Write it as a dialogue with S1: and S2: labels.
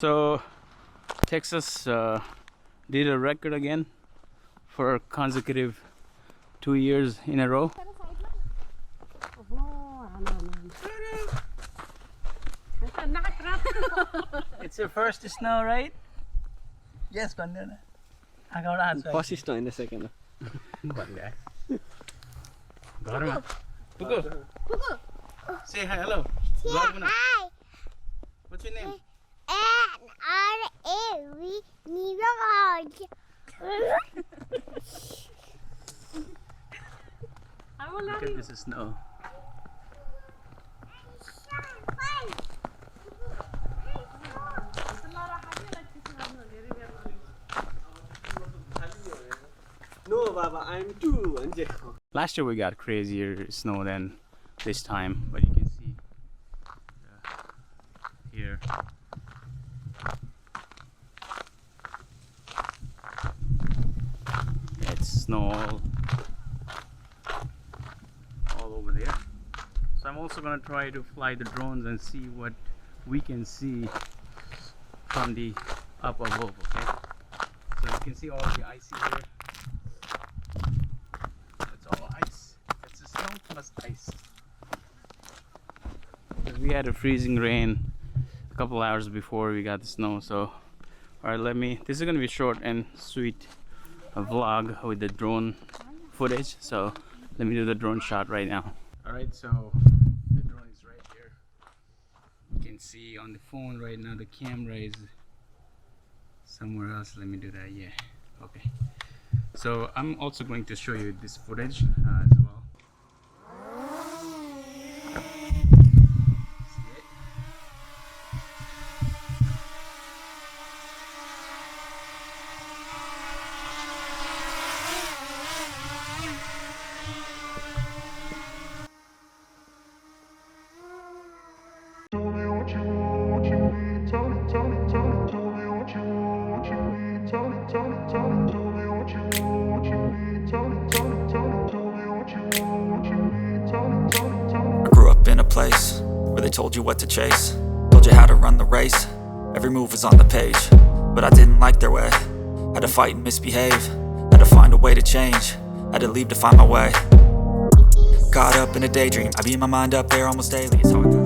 S1: So Texas did a record again for consecutive 2 years in a row. It's your first snow, right?
S2: Yes, Condona.
S3: First snow in the second.
S1: Say hi, hello.
S4: Hi.
S1: What's your name?
S4: N-R-A-V New York.
S1: Look at this snow.
S3: No, Baba, I'm too.
S1: Last year we got crazier snow than this time, but you can see here. It's snow all over there. So I'm also gonna try to fly the drones and see what we can see from the up above. Okay, so you can see all the ice here. It's all ice. It's a snow plus ice. We had a freezing rain a couple hours before we got the snow. So alright, this is gonna be short and sweet vlog with the drone footage. So let me do the drone shot right now. Alright, so the drone is right here. You can see on the phone right now the camera is somewhere else. Let me do that. Yeah, okay. So I'm also going to show you this footage as well. See it?
S5: I grew up in a place where they told you what to chase, told you how to run the race. Every move was on the page, but I didn't like their way. Had to fight and misbehave, had to find a way to change, had to leave to find my way. Caught up in a daydream, I beat my mind up there almost daily. It's hard to